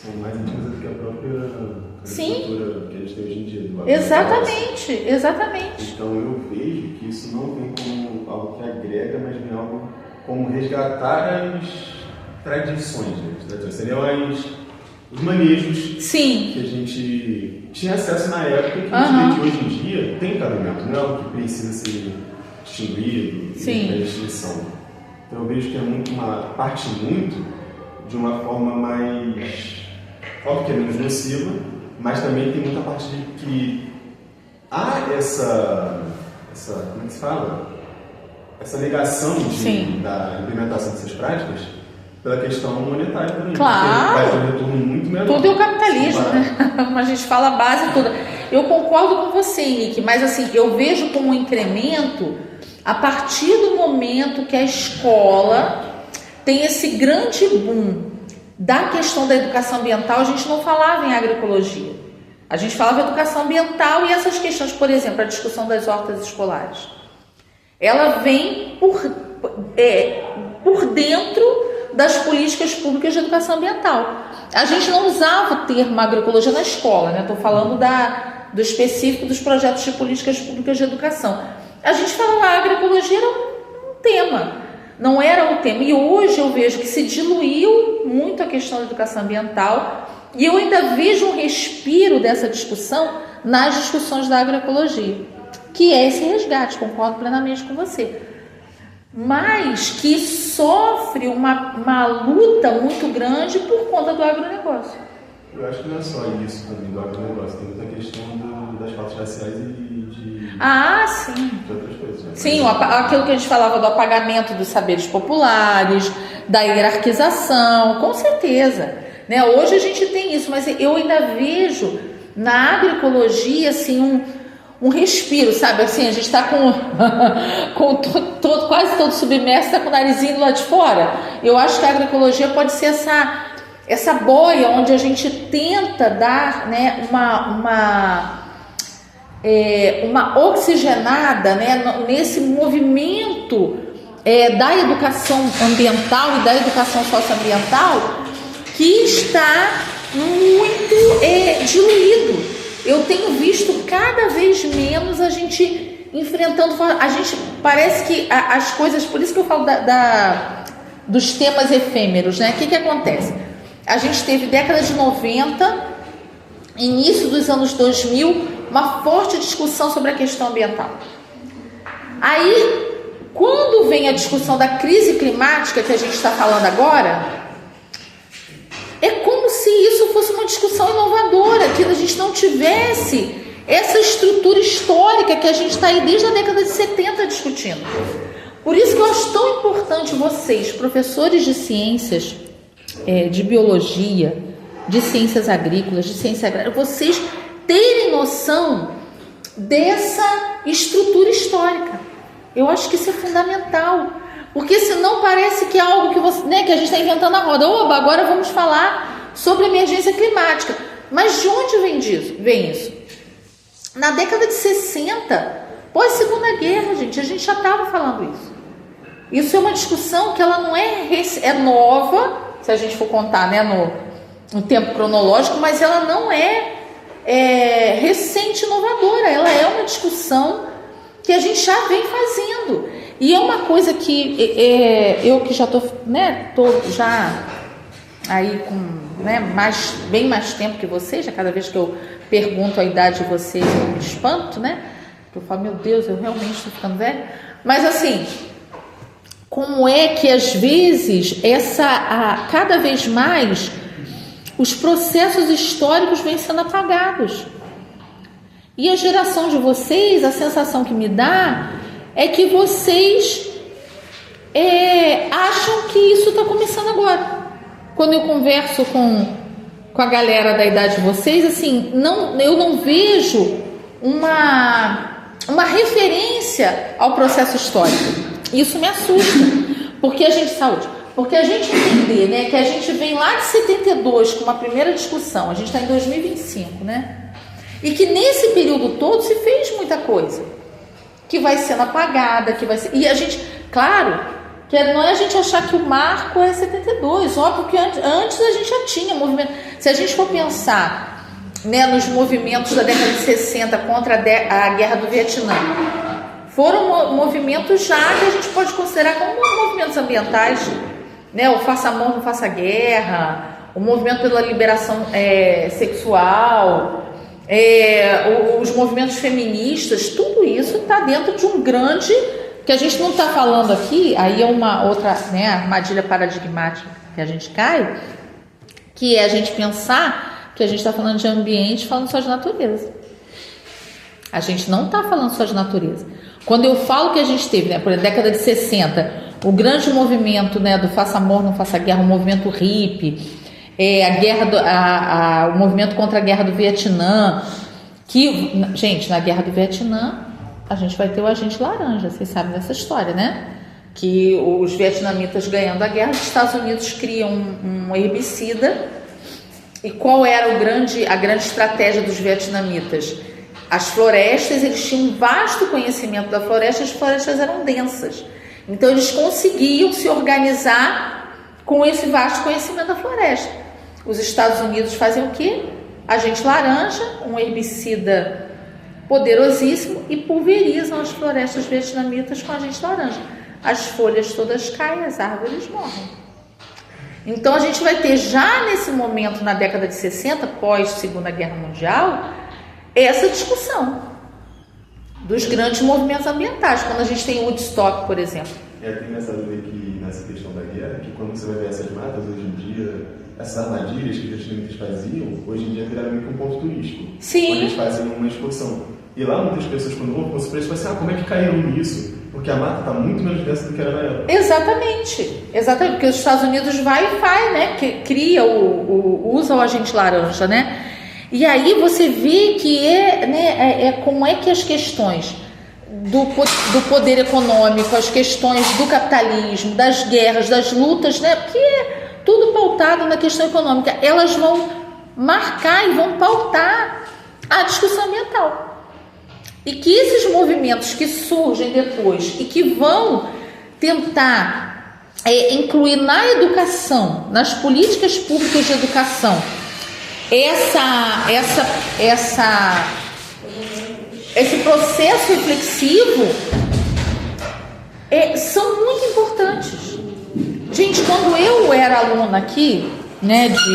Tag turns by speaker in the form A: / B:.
A: são mais antigas do que a própria agricultura que a gente tem hoje em dia. Do
B: Exatamente, exatamente.
A: Então eu vejo que isso não vem como algo que agrega, mas vem algo como resgatar as tradições, né? Seriam os manejos que a gente tinha acesso na época, que a gente hoje em dia tem cabimento, não é algo que precisa ser distinguido, tem distinção. Então eu vejo que parte muito de uma forma mais, óbvio que é menos nociva, mas também tem muita parte de que há essa como é que se fala? Essa negação da implementação dessas práticas pela questão monetária também.
B: Claro.
A: Vai ter um retorno muito menor.
B: Tudo é o capitalismo, né? Como a gente fala, a base toda. Eu concordo com você, Henrique, mas assim, eu vejo como um incremento a partir do momento que a escola tem esse grande boom da questão da educação ambiental. A gente não falava em agroecologia. A gente falava em educação ambiental e essas questões, por exemplo, a discussão das hortas escolares. Ela vem por dentro das políticas públicas de educação ambiental. A gente não usava o termo agroecologia na escola, né? Estou falando do específico dos projetos de políticas públicas de educação. A gente falava agroecologia era um tema, não era o tema. E hoje eu vejo que se diluiu muito a questão da educação ambiental e eu ainda vejo um respiro dessa discussão nas discussões da agroecologia, que é esse resgate, concordo plenamente com você. Mas que sofre uma luta muito grande por conta do agronegócio.
A: Eu acho que não é só isso também do agronegócio, tem muita questão das pautas raciais e de outras coisas. Né?
B: Sim, aquilo que a gente falava do apagamento dos saberes populares, da hierarquização, com certeza. Né? Hoje a gente tem isso, mas eu ainda vejo na agroecologia assim, um respiro, sabe? Assim, a gente está quase todo submerso, está com o narizinho lá de fora. Eu acho que a agroecologia pode ser essa boia onde a gente tenta dar, né, uma oxigenada, né, nesse movimento da educação ambiental e da educação socioambiental que está muito diluído. Eu tenho visto cada vez menos a gente enfrentando, a gente parece que as coisas, por isso que eu falo dos temas efêmeros, né? O que acontece? A gente teve década de 90, início dos anos 2000, uma forte discussão sobre a questão ambiental. Aí, quando vem a discussão da crise climática que a gente está falando agora, é como se isso fosse uma discussão inovadora, que a gente não tivesse essa estrutura histórica que a gente está aí desde a década de 70 discutindo. Por isso que eu acho tão importante vocês, professores de ciências, de biologia, de ciências agrícolas, de ciência agrária, vocês terem noção dessa estrutura histórica. Eu acho que isso é fundamental. Porque senão parece que é algo que a gente está inventando a roda. Oba, agora vamos falar sobre emergência climática. Mas de onde vem isso? Na década de 60, pós-segunda guerra, gente, a gente já estava falando isso. Isso é uma discussão que ela não é nova, se a gente for contar, né, no tempo cronológico, mas ela não é recente, inovadora. Ela é uma discussão que a gente já vem fazendo. E é uma coisa que eu que já estou, né, já aí com, né, bem mais tempo que vocês, já cada vez que eu pergunto a idade de vocês eu me espanto, né? Eu falo, meu Deus, eu realmente estou ficando velha. Mas assim, como é que às vezes cada vez mais os processos históricos vêm sendo apagados? E a geração de vocês, a sensação que me dá é que vocês acham que isso está começando agora. Quando eu converso com a galera da idade de vocês, assim, eu não vejo uma referência ao processo histórico. Isso me assusta, porque a gente entender, né, que a gente vem lá de 72 com uma primeira discussão, a gente está em 2025, né? E que nesse período todo se fez muita coisa que vai sendo apagada, e a gente, claro, que não é a gente achar que o marco é 72, óbvio que antes a gente já tinha movimento. Se a gente for pensar, né, nos movimentos da década de 60 contra a guerra do Vietnã, foram movimentos já que a gente pode considerar como movimentos ambientais, né? O Faça Amor, Não Faça Guerra, o movimento pela liberação sexual, os movimentos feministas, tudo isso está dentro de um grande, que a gente não está falando aqui, aí é uma outra, né, armadilha paradigmática que a gente cai, que é a gente pensar que a gente está falando de ambiente falando só de natureza. A gente não está falando só de natureza. Quando eu falo que a gente teve, né, por exemplo, década de 60, o grande movimento, né, do Faça Amor, Não Faça Guerra, o movimento hippie, o movimento contra a guerra do Vietnã, que, gente, na guerra do Vietnã, a gente vai ter o agente laranja, vocês sabem dessa história, né? Que os vietnamitas ganhando a guerra, os Estados Unidos criam um herbicida. E qual era a grande estratégia dos vietnamitas? As florestas, eles tinham um vasto conhecimento da floresta, as florestas eram densas. Então eles conseguiam se organizar com esse vasto conhecimento da floresta. Os Estados Unidos fazem o quê? Agente laranja, um herbicida poderosíssimo, e pulverizam as florestas vietnamitas com agente laranja. As folhas todas caem, as árvores morrem. Então a gente vai ter já nesse momento, na década de 60, pós Segunda Guerra Mundial, essa discussão dos grandes movimentos ambientais, quando a gente tem Woodstock, por exemplo.
A: Tem nessa ver que, nessa questão da guerra, que quando você vai ver essas matas hoje em dia, essas armadilhas que os vietnamitas faziam, hoje em dia viraram meio que um ponto turístico.
B: Sim.
A: Onde eles fazem uma exposição. E lá muitas pessoas, quando vão para eles, falam assim, como é que caíram nisso? Porque a mata está muito menos densa do que era na época.
B: Exatamente, porque os Estados Unidos vai e faz, né? Que cria, usa o agente laranja, né? E aí você vê que como é que as questões do poder econômico, as questões do capitalismo, das guerras, das lutas, né? Porque é tudo pautado na questão econômica, elas vão marcar e vão pautar a discussão ambiental. E que esses movimentos que surgem depois e que vão tentar incluir na educação, nas políticas públicas de educação, esse processo reflexivo são muito importantes. Gente, quando eu era aluna aqui, né,